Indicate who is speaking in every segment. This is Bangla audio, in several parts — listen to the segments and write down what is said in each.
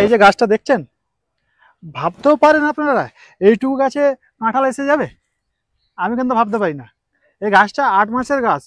Speaker 1: এই যে গাছটা দেখছেন, ভাবতেও পারেন আপনারা এইটুকু গাছে কাঁঠাল এসে যাবে? আমি কিন্তু ভাবতে পারি না। এই গাছটা 8 মাসের গাছ,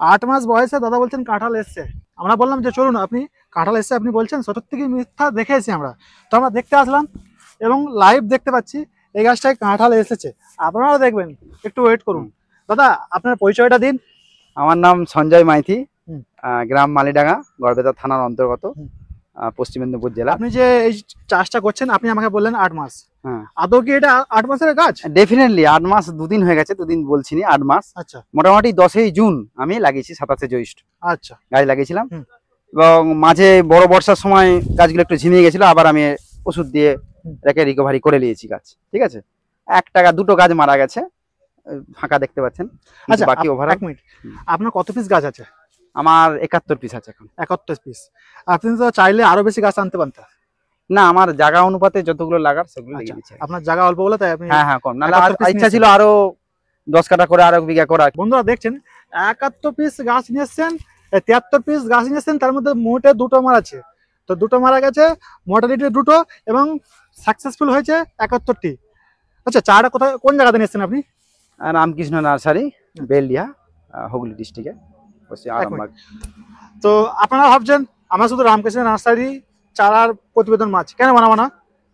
Speaker 1: 8 মাস বয়সে দাদা বলছেন কাঁঠাল এসছে। আমরা বললাম যে চলুন, আপনি কাঁঠাল এসছে আপনি বলছেন, সত্যি কি মিথ্যা দেখে এসেছি আমরা। তো আমরা দেখতে আসলাম এবং লাইভ দেখতে পাচ্ছি এই গাছটায় কাঁঠাল এসেছে। আপনারাও দেখবেন, একটু ওয়েট করুন। দাদা আপনার পরিচয়টা দিন।
Speaker 2: আমার নাম সঞ্জয় মাইতি, গ্রাম মালিডাঙ্গা, গড়বেতা থানার অন্তর্গত, পশ্চিম মেদিনীপুর জেলা।
Speaker 1: আপনি যে এই চাষটা করছেন, আপনি আমাকে বললেন 8 মাস,
Speaker 2: হ্যাঁ
Speaker 1: আদৌ কি এটা 8 মাসের গাছ?
Speaker 2: ডেফিনেটলি 8 মাস, 2 দিন হয়ে গেছে, 2 দিন বলছি না, 8 মাস।
Speaker 1: আচ্ছা,
Speaker 2: মোটামুটি 10ই জুন আমি লাগিয়েছি, 27শে জ্যৈষ্ঠ
Speaker 1: আচ্ছা
Speaker 2: গাছ লাগিয়েছিলাম। এবং মাঝে বড় বর্ষার সময় গাছগুলো একটু ঝিমিয়ে গেছিল, আবার আমি ওষুধ দিয়ে এটাকে রিকভারি করে নিয়েছি গাছ। ঠিক আছে, 2 গাছ মারা গেছে, ফাঁকা দেখতে পাচ্ছেন।
Speaker 1: আচ্ছা,
Speaker 2: বাকি ওভারঅল।
Speaker 1: 1 মিনিট, আপনার কত পিস গাছ আছে?
Speaker 2: আমার 71 পিস আছে এখন।
Speaker 1: 71 পিস। আপনি তো চাইলে আরো বেশি গাছ আনতে পারতেন।
Speaker 2: না, আমার জায়গা অনুপাতে যতগুলো লাগার সেগুলো লাগিয়ে দিয়েছি।
Speaker 1: আপনার জায়গা অল্প বলে তাই আপনি?
Speaker 2: হ্যাঁ কম, নাহলে ইচ্ছা ছিল আরো 10 কাঠা করে, আরো বিঘা করা।
Speaker 1: বন্ধুরা দেখছেন 71 পিস গাছ নিয়ে এসছেন, 73 পিস গাছ নিয়ে এসছেন, তার মধ্যে মোটে 2টো মারা আছে। তো 2টো মারা গেছে, মোটালিটি 2টো, এবং সাকসেসফুল হয়েছে 71টি। আচ্ছা, চারা কোথায়, কোন জায়গাতে নিয়ে এসছেন আপনি?
Speaker 2: রামকৃষ্ণ নার্সারি, বেলডিয়া, হুগলি ডিস্ট্রিক্টে, পশ্চিম আরামবাগ।
Speaker 1: তো আপনারা ভাবছেন আমরা শুধু রামকৃষ্ণ নার্সারি চারার প্রতিবেদন মাছ কেন বানাবো না?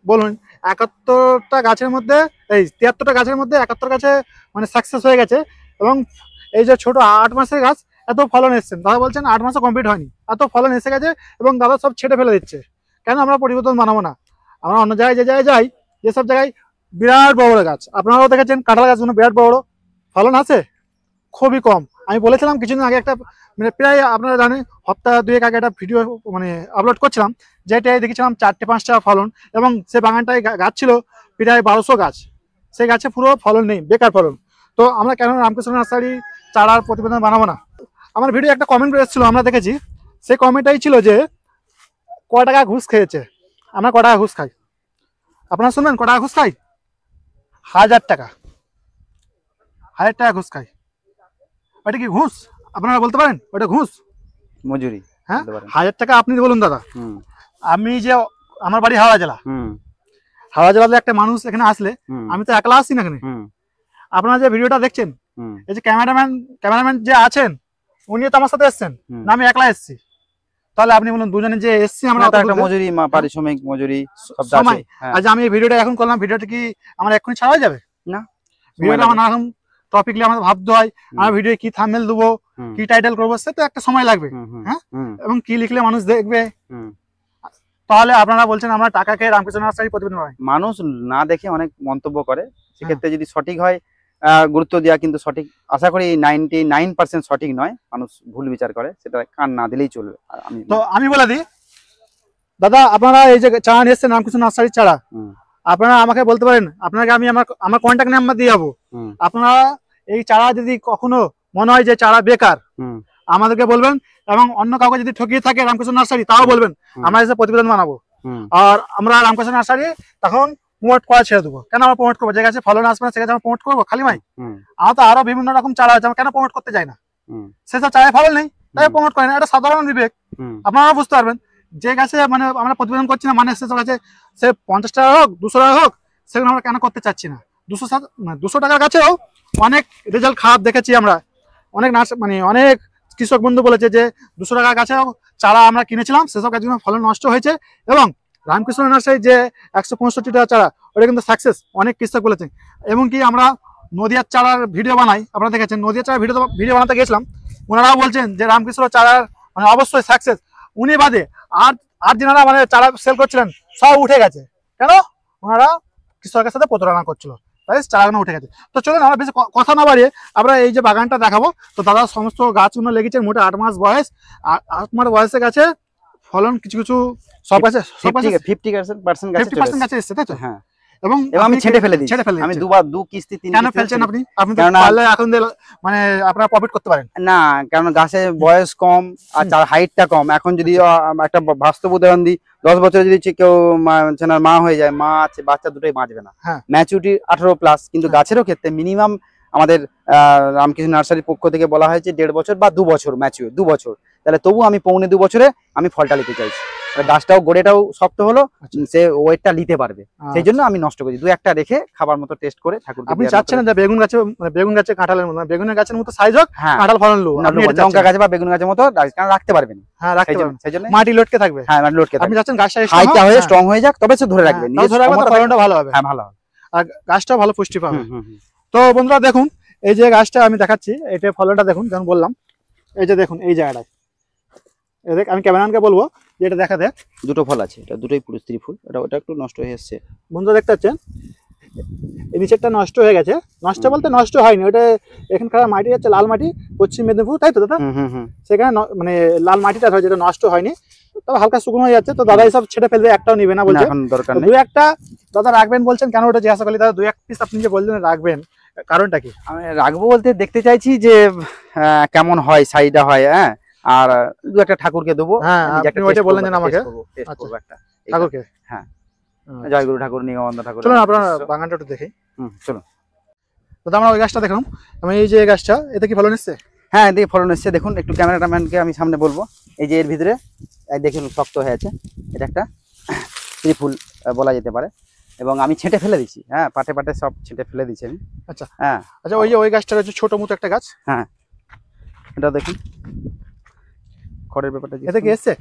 Speaker 1: বলুন, 71টা গাছের মধ্যে, এই 73টা গাছের মধ্যে 71 গাছে মানে সাকসেস হয়ে গেছে। এবং এই যে ছোট 8 মাসের গাছ, এত ফলন এসছেন। দাদা বলছেন 8 মাসও কমপ্লিট হয়নি, এত ফলন এসে গেছে, এবং দাদা সব ছেটে ফেলে দিচ্ছে। কেন আমরা প্রতিবেদন বানাবো না? আমরা অন্য জায়গায় যে জায়গায় যাই, যেসব জায়গায় বিরাট বড় বড় গাছ, আপনারাও দেখেছেন কাঁঠাল গাছগুলো বিরাট বড়, ফলন আছে খুবই কম। আমি বলেছিলাম কিছুদিন আগে, একটা মানে প্রায় আপনারা জানেন সপ্তাহ 2 আগে একটা ভিডিও মানে আপলোড করছিলাম, যেটাই দেখেছিলাম 4-5টা ফলন, এবং সে বাগানটায় গাছ ছিল প্রায় 1200 গাছ, সেই গাছে পুরো ফলন নেই, বেকার ফলন। তো আমরা কেন রামকৃষ্ণ নার্সারি চারার প্রতিবেদন বানাবো না? আমার ভিডিও একটা কমেন্ট এসেছিল, আমরা দেখেছি, সেই কমেন্টটাই ছিল যে ক টাকা ঘুষ খেয়েছে। আমরা ক টাকা ঘুষ খাই? আপনারা শুনবেন ক টাকা ঘুষ খাই? 1000 টাকা, 1000 টাকা ঘুষ খাই। ওটা কি ঘুষ? আপনারা বলতে পারেন ওটা ঘুষ?
Speaker 2: মজুরি।
Speaker 1: হ্যাঁ, 1000 টাকা আপনি বলুন দাদা। আমি যে, আমার বাড়ি হাওড়া জেলা, হাওড়া জেলাতে একটা মানুষ এখানে আসলে, আমি তো একলা আসছি না এখানে। আপনারা যে ভিডিওটা দেখছেন, এই যে ক্যামেরাম্যান যে আছেন, উনি তো আমার সাথে এসছেন না, আমি একলা এসছি। তাহলে আপনি বলুন, দুজনে যে এসছি আমরা,
Speaker 2: একটা মজুরি, পারিশ্রমিক, মজুরি সব আছে।
Speaker 1: আজ আমি এই ভিডিওটা এখন করলাম, ভিডিওটা কি আমার এক্ষুনি ছাড়া হয়ে যাবে? না, ভিডিওটা আমার নানারকম টপিক নিয়ে আমাদের ভাবতে হয়। আমার ভিডিও কি থাম্বনেল দেবো, কি টাইটেল করবো, সে তো একটা সময় লাগবে। হ্যাঁ, এবং কি লিখলে মানুষ দেখবে। তাহলে আপনারা বলছেন আমরা টাকা খেয়ে রামকৃষ্ণ নার্সারি প্রতিবেদন হয়, মানুষ
Speaker 2: না দেখে অনেক মন্তব্য করে। সেক্ষেত্রে যদি সঠিক হয়, গুরুত্ব দেওয়া, কিন্তু সঠিক আশা করি 99% সঠিক নয়, মানুষ ভুল বিচার করে, সেটা কান না দিলেই চলবে। আমি বলে দিই দাদা, আপনারা এই যে চারা নিয়ে এসছেন রামকৃষ্ণ নার্সারি চারা, আপনারা আমাকে বলতে পারেন, আপনাকে আমি আমার কন্ট্যাক্ট নাম্বার দিয়ে যাবো। আপনারা এই চারা যদি কখনো মনে হয় যে চারা বেকার, আমাদেরকে বলবেন, এবং অন্য কাউকে যদি ঠকিয়ে থাকে রামকৃষ্ণ নার্সারি, তাও বলবেন, আমরা এসে প্রতিবেদন বানাবো। আর আমরা রামকৃষ্ণ নার্সারি তখন প্রমোট করা ছেড়ে দেবো। কেন আমরা প্রমোট করবো? যে গাছে ফলন আসবে না সে গাছে আমরা প্রমোট করবো খালি ভাই? আমার তো আরো বিভিন্ন রকম চারা আছে, আমরা কেন প্রমোট করতে যাই না? সেসব চারায় ফলন নেই তাই প্রমোট করে না, এটা সাধারণ বিবেক। আপনারা বুঝতে পারবেন যে গাছে মানে আমরা প্রতিবেদন করছি না, মানে সেসব গাছে সে 50 টাকা হোক, 200 টাকা হোক, সেগুলো আমরা কেন করতে চাচ্ছি না? 200 টাকার কাছেও অনেক রেজাল্ট খারাপ দেখেছি আমরা। অনেক মানে অনেক কৃষক বন্ধু বলেছে যে 200 টাকার কাছেও চারা আমরা কিনেছিলাম, সেসব গাছগুলো ফলন নষ্ট হয়েছে। এবং রামকৃষ্ণ নার্সারি যে 165 টাকা চারা, ওটা কিন্তু সাকসেস, অনেক কৃষক বলেছে। এবং কি আমরা নদিয়ার চারার ভিডিও বানাই, আপনারা দেখেছেন, নদিয়ার চারার ভিডিও বানাতে গেছিলাম, ওনারাও বলছেন যে রামকৃষ্ণ চারার মানে অবশ্যই সাকসেস। উনি বাদে আর যেনারা মানে চারা সেল করছিলেন সব উঠে গেছে। কেন? ওনারা কৃষকের সাথে প্রতারণা করছিল, তাই চারাগুলো উঠে গেছে। তো চলুন আমরা বেশি কথা না বাড়িয়ে আমরা এই যে বাগানটা দেখাবো। তো দাদা সমস্ত গাছগুলো লেগেছে, মোটে 8 মাস বয়স, 8 মাস বয়সে গাছে ফলন কিছু কিছু সব গাছে 50% গাছে এসছে, তাই তো? হ্যাঁ, এবং আমি ছেটে ফেলে দিই। আমি দু কিস্তি 3 কেন ফেলছেন আপনি? আপনি তো পারলে এখন মানে আপনারা প্রফিট করতে পারেন না, কারণ গাছের বয়স কম আর তার হাইটটা কম। এখন যদি একটা বাস্তব উদাহরণ দিই, 10 বছর যদি কেউ চেনার মা হয়ে যায়, মা আছে, বাচ্চা দুটোই বাঁচবে না। ম্যাচুরিটি 18+, কিন্তু গাছেরও ক্ষেত্রে মিনিমাম আমাদের রামকৃষ্ণ নার্সারির পক্ষ থেকে বলা হয়েছে 1.5 বছর বা 2 বছর ম্যাচিউর, 2 বছর। তাহলে তবু আমি 1.25 বছরে আমি ফলটা নিতে চাইছি। আর গাছটাও গোড়েটাও শক্ত হলো,
Speaker 1: আচ্ছা।
Speaker 2: সে ওয়েটটা নিতে পারবে, সেই জন্য আমি নষ্ট করি, 2-1টা রেখে খাবার মতো টেস্ট করে ঠাকুর।
Speaker 1: আপনি চাচ্ছেন না যে বেগুন গাছে মানে বেগুন গাছে কাঁঠালের মতো, বেগুনের গাছের মতো সাইজ হোক,
Speaker 2: হ্যাঁ
Speaker 1: কাঁঠাল ফলন লো, আপনি এটা
Speaker 2: লঙ্কা
Speaker 1: চাচ্ছেন?
Speaker 2: গাছে বা বেগুন গাছের মতো কারণ রাখতে পারবেন,
Speaker 1: হ্যাঁ রাখতে পারবেন,
Speaker 2: সেই জন্য
Speaker 1: মাটি লটকে থাকবে।
Speaker 2: হ্যাঁ মাটি লটকে
Speaker 1: আপনি চাচ্ছেন গাছটা
Speaker 2: হাইটটা হয়ে স্ট্রং হয়ে যাক, তবে সে ধরে রাখবে,
Speaker 1: তাও ধরে রাখবে, তো ফলনটা ভালো হবে।
Speaker 2: হ্যাঁ ভালো হবে,
Speaker 1: আর গাছটা ভালো পুষ্টি পাবে।
Speaker 2: হুম, হুম, হুম।
Speaker 1: তো বন্ধুরা দেখুন, এই যে গাছটা আমি দেখাচ্ছি, এটা ফলনটা দেখুন, যেমন বললাম, এই যে দেখুন এই জায়গাটায়, এই দেখ, আমি ক্যামেরাম্যানকে বলবো যে এটা দেখা দেখ,
Speaker 2: দুটো ফল আছে, এটা দুটোই পুরো স্ত্রী ফুল, ওটা একটু নষ্ট হয়ে এসছে।
Speaker 1: বন্ধুরা দেখতে পাচ্ছেন এই নিচেরটা নষ্ট হয়ে গেছে, নষ্ট বলতে নষ্ট হয়নি, ওটা এখানকার মাটি হচ্ছে লাল মাটি, পশ্চিম মেদিনীপুর, তাই তো দাদা? সেখানে মানে লাল মাটিটা হয়, যেটা নষ্ট হয়নি, তবে হালকা শুকনো হয়ে যাচ্ছে, তো দাদা এইসব ছেড়ে ফেলবে, একটাও নিবে না বলছে,
Speaker 2: এখন দরকার নেই।
Speaker 1: 2-1টা দাদা রাখবেন বলছেন, কেন ওটা জিজ্ঞাসা করলি দাদা, 2-1 পিস আপনি যে বললেন রাখবেন, কারণটা কি?
Speaker 2: আমি রাখবো বলতে দেখতে চাইছি যে কেমন হয়, সাইডটা হয়, হ্যাঁ, আর 2-1টা ঠাকুরকে দেবো।
Speaker 1: হ্যাঁ
Speaker 2: নিজে একটা
Speaker 1: আপনি ওইটা
Speaker 2: taste
Speaker 1: বললেন
Speaker 2: করবো,
Speaker 1: যে আমাকে,
Speaker 2: taste
Speaker 1: আচ্ছা।
Speaker 2: করবো একটা, এটা।
Speaker 1: ঠাকুরকে,
Speaker 2: হ্যাঁ।
Speaker 1: আচ্ছা।
Speaker 2: জয়গুরু ঠাকুর, নিগমানন্দ ঠাকুর।
Speaker 1: চলুন আপনার বাগানটা একটু দেখি।
Speaker 2: চলুন
Speaker 1: দাদা আমরা ওই গাছটা দেখলাম, আমি এই যে গাছটা, এতে কি ফলন এসছে?
Speaker 2: হ্যাঁ এদিকে ফলন এসছে, দেখুন একটু ক্যামেরাম্যানকে আমি সামনে বলবো, এই যে এর ভিতরে দেখুন শক্ত হয়ে আছে, এটা একটা ত্রিফুল বলা যেতে পারে, এবং আমি ছেঁটে ফেলে দিচ্ছি, হ্যাঁ পাটে পাটে সব ছেঁটে ফেলে দিচ্ছি আমি।
Speaker 1: আচ্ছা
Speaker 2: হ্যাঁ
Speaker 1: আচ্ছা, ওই যে ওই গাছটা হচ্ছে ছোট মতো একটা গাছ,
Speaker 2: হ্যাঁ, এটা দেখুন খড়ের ব্যাপারটা
Speaker 1: এতে কি এসছে?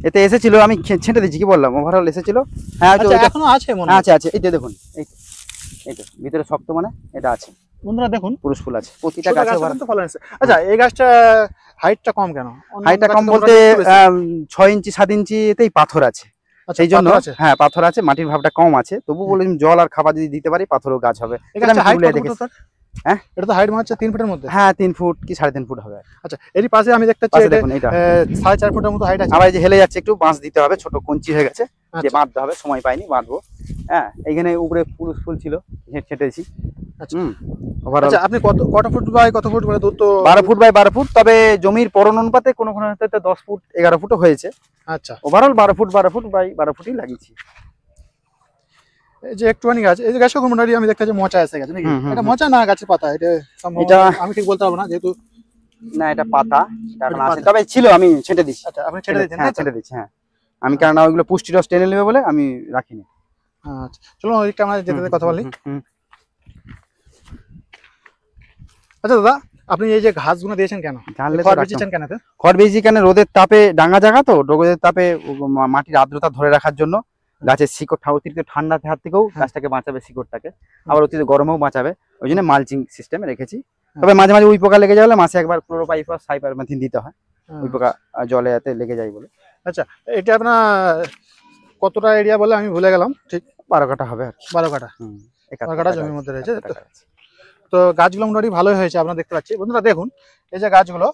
Speaker 2: এতে এসেছিল, আমি ছেঁটে দিচ্ছি, কি বললাম, ওভারঅল এসেছিল। হ্যাঁ
Speaker 1: আচ্ছা, এখনো আছে মনে হয়।
Speaker 2: আছে আছে, এইটা দেখুন, এইটা ভিতরে শক্ত, মানে এটা আছে,
Speaker 1: বন্ধুরা দেখুন
Speaker 2: পুরুষ ফুল আছে প্রতিটা
Speaker 1: ছোট
Speaker 2: গাছে।
Speaker 1: গাছে কিন্তু ফলন এসছে। আচ্ছা এই গাছটা হাইটটা কম কেন? অন্য
Speaker 2: হাইটটা
Speaker 1: গাছে
Speaker 2: কম
Speaker 1: তো
Speaker 2: বলতে
Speaker 1: মোটামুটি একটু বেশি।
Speaker 2: 6 ইঞ্চি 7 ইঞ্চি এতেই পাথর আছে,
Speaker 1: আচ্ছা,
Speaker 2: সেই জন্য
Speaker 1: পাথর আছে?
Speaker 2: হ্যাঁ পাথর আছে, মাটির ভাবটা কম আছে, তবু বলে জল আর খাবার যদি দিতে পারি পাথরও গাছ হবে।
Speaker 1: এই গাছটা হাইট কত
Speaker 2: দেখেছি।
Speaker 1: ফুট তার?
Speaker 2: হ্যাঁ
Speaker 1: এটা তো হাইট মনে হচ্ছে 3 ফুটের মধ্যে।
Speaker 2: হ্যাঁ 3 ফুট কি 3.5 ফুট হবে।
Speaker 1: আচ্ছা এরই পাশে আমি দেখতে পাচ্ছি
Speaker 2: পাশে
Speaker 1: এটা
Speaker 2: দেখুন এটা
Speaker 1: 4.5 ফুটের মতো হাইট আছে।
Speaker 2: আবার এই যে হেলে যাচ্ছে, একটু বাঁশ দিতে হবে, ছোট কঞ্চি হয়ে গেছে, যে
Speaker 1: আচ্ছা,
Speaker 2: বাঁধতে হবে, সময় পাইনি, বাঁধবো। হ্যাঁ এইখানে উপরে পুরুষ ফুল ছিল, ছেটেছি।
Speaker 1: আচ্ছা।
Speaker 2: ওভারঅল
Speaker 1: আচ্ছা আপনি কত ফুট বাই কত ফুট করে দূর তো?
Speaker 2: 12 ফুট বাই 12 ফুট, তবে জমির পরন অনুপাতে কোনো কোনো ক্ষেত্রে 10 ফুট 11 ফুটও হয়েছে।
Speaker 1: আচ্ছা
Speaker 2: ওভারঅল 12 ফুট বাই 12 ফুটই লাগিয়েছি।
Speaker 1: এই যে একটুখানি গাছ, এই যে গাছটা মোটামুটি আমি দেখতে পাচ্ছি মোচা এসে গেছে নাকি? এটা মোচা না গাছের পাতা? এটা
Speaker 2: এটা
Speaker 1: আমি ঠিক বলতে পারবো না, যেহেতু
Speaker 2: না এটা পাতা, এটা এখন
Speaker 1: এটা
Speaker 2: আছে,
Speaker 1: পাতা।
Speaker 2: তবে ছিল, আমি ছেটে দিচ্ছি।
Speaker 1: আচ্ছা আপনি ছেড়ে দিয়েছেন?
Speaker 2: হ্যাঁ ছেটে দিচ্ছি, হ্যাঁ আমি কেননা ওইগুলো পুষ্টি রস টেনে নেবে বলে আমি রাখিনি।
Speaker 1: আচ্ছা চলুন ওইদিকটা আমরা যেতে যেতে কথা বলি। আচ্ছা দাদা আপনি এই যে ঘাসগুলো দিয়েছেন কেন?
Speaker 2: জানলে তো
Speaker 1: খড়
Speaker 2: রাখতাম।
Speaker 1: বিছিয়েছেন কেন এতে?
Speaker 2: খড় বেশি কেন, রোদের তাপে, ডাঙ্গা জায়গা তো, রোদের তাপে মাটির আর্দ্রতা ধরে রাখার জন্য, গাছের শিকড় অতিরিক্ত ঠান্ডার হাত থেকেও গাছটাকে বাঁচাবে, শিকড়টাকে আবার অতিরিক্ত গরমেও বাঁচাবে, ওই জন্য মালচিং সিস্টেমে রেখেছি। তবে মাঝে মাঝে উই পোকা লেগে যাওয়ালে মাসে একবার ক্লোরোপাইরিফস সাইপারমেথ্রিন দিতে হয়, উই পোকা জলে এতে লেগে যায় বলে।
Speaker 1: আচ্ছা এটা আপনার কতটা এরিয়া বলে আমি ভুলে গেলাম ঠিক।
Speaker 2: 12 কাঠা হবে আর কি।
Speaker 1: 12 কাঠা?
Speaker 2: 71
Speaker 1: 12 কাঠা জমির মধ্যে রয়েছে।
Speaker 2: 71 কাঠা আছে।
Speaker 1: তো গাছগুলো মোটামুটি ভালোই হয়েছে, আপনারা দেখতে পাচ্ছি। বন্ধুরা দেখুন এই যে গাছগুলো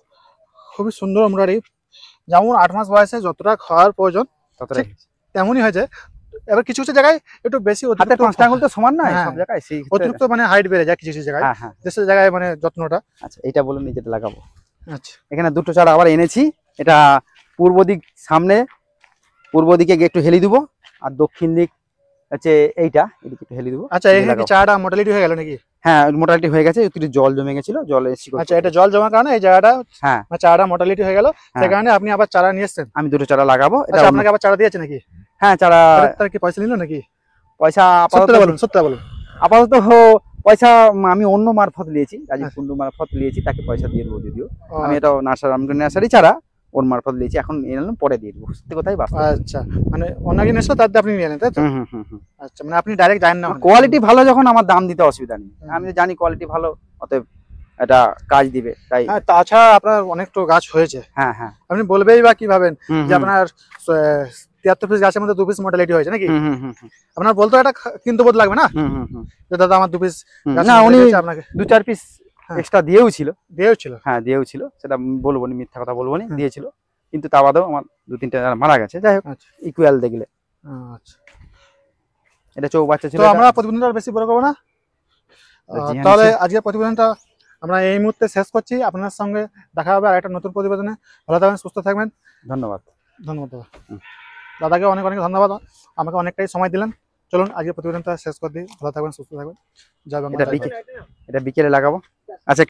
Speaker 1: খুবই সুন্দর, মোটামুটি যেমন 8 মাস বয়সে যতটা খাওয়ার প্রয়োজন
Speaker 2: ততটাই
Speaker 1: তেমনই হয়েছে। এবার কিছু কিছু জায়গায় একটু বেশি
Speaker 2: হাতের 5টা আঙুল তো সমান নয়
Speaker 1: হ্যাঁ,
Speaker 2: সব জায়গায়, সেই
Speaker 1: অতিরিক্ত মানে হাইট বেড়ে যায় কিছু কিছু জায়গায়,
Speaker 2: হ্যাঁ হ্যাঁ।
Speaker 1: দেশের জায়গায় মানে যত্নটা।
Speaker 2: আচ্ছা এটা বলুন যেটা লাগাবো।
Speaker 1: আচ্ছা
Speaker 2: এখানে দুটো চারা আবার এনেছি, এটা পূর্ব দিক, সামনে পূর্ব দিকে একটু হেলি দিব, আর দক্ষিণ দিক হচ্ছে এইটা, এদিকে একটু হেলি দিব।
Speaker 1: আচ্ছা এখানে কি চাটা মোটালিটি হয়ে গেল নাকি?
Speaker 2: হ্যাঁ মোটামুটি হয়ে গেছে, একটু জল জমে গেছিল, জলে শিকড়।
Speaker 1: আচ্ছা এটা জল জমার কারণে এই জায়গাটা
Speaker 2: হ্যাঁ
Speaker 1: চাটা মোটালিটি হয়ে গেল, সেই কারণে আপনি আবার চারা নিয়ে এসেছেন।
Speaker 2: আমি দুটো চারা লাগাবো। এটা
Speaker 1: আচ্ছা আপনাকে আবার চারা দিয়েছে নাকি?
Speaker 2: হ্যাঁ চারা,
Speaker 1: তার কি পয়সা নিল নাকি?
Speaker 2: পয়সা
Speaker 1: আপাতত বলুন, সত্যি বলুন।
Speaker 2: আপাতত পয়সা আমি অন্য মারফত নিয়েছি, রাজীব কুন্ডু মারফত নিয়েছি, তাকে পয়সা দিয়ে দেবো যদিও। আমি এটা নার্সারি চারা ওর মারফত নিয়েছি, এখন এলাম পরে দিয়ে দেবো, সত্যি কথাই বাস্তব।
Speaker 1: আচ্ছা মানে অন্য জিনিস তার দিয়ে আপনি নিয়ে নেন তাই তো? আচ্ছা মানে আপনি ডাইরেক্ট জানেন না,
Speaker 2: কোয়ালিটি ভালো যখন আমার দাম দিতে অসুবিধা নেই, আমি জানি কোয়ালিটি ভালো, অতএব এটা কাজ দিবে তাই।
Speaker 1: হ্যাঁ তাছাড়া আপনার অনেক তো গাছ হয়েছে,
Speaker 2: হ্যাঁ হ্যাঁ
Speaker 1: আপনি বলবেই বা কি ভাবেন যে আপনার 73 পিস গাছের মধ্যে 2 পিস মোটালিটি হয়েছে নাকি? আপনার বলতে এটা কিন্তু বোধ লাগবে না যে দাদা আমার 2 পিস
Speaker 2: না, উনি
Speaker 1: আপনাকে
Speaker 2: 2-4 পিস এক্সট্রা দিয়েও ছিল।
Speaker 1: হ্যাঁ
Speaker 2: দিয়েও ছিল, সেটা বলবো না, মিথ্যা কথা বলবো না, দিয়েছিল, কিন্তু তা বাদেও আমার 2-3টা মারা গেছে। যাই হোক ইকুয়াল দেখলে।
Speaker 1: আচ্ছা
Speaker 2: এটা চৌবাচ্চা ছিল।
Speaker 1: তো আমরা প্রতিবেদনটা বেশি বড় করবো না, তাহলে আজকে প্রতিবেদনটা আমরা এই মুহূর্তে শেষ করছি। আপনার সঙ্গে দেখা হবে আর একটা নতুন প্রতিবেদনে। ভালো থাকবেন, সুস্থ থাকবেন।
Speaker 2: ধন্যবাদ।
Speaker 1: দাদা। দাদাকে অনেক অনেক ধন্যবাদ, আমাকে অনেকটাই সময় দিলেন। চলুন আজকে প্রতিবেদনটা শেষ করে দিই। ভালো থাকবেন, সুস্থ থাকবেন। জয় বাংলা।
Speaker 2: এটা বিকেলে লাগাবো। আচ্ছা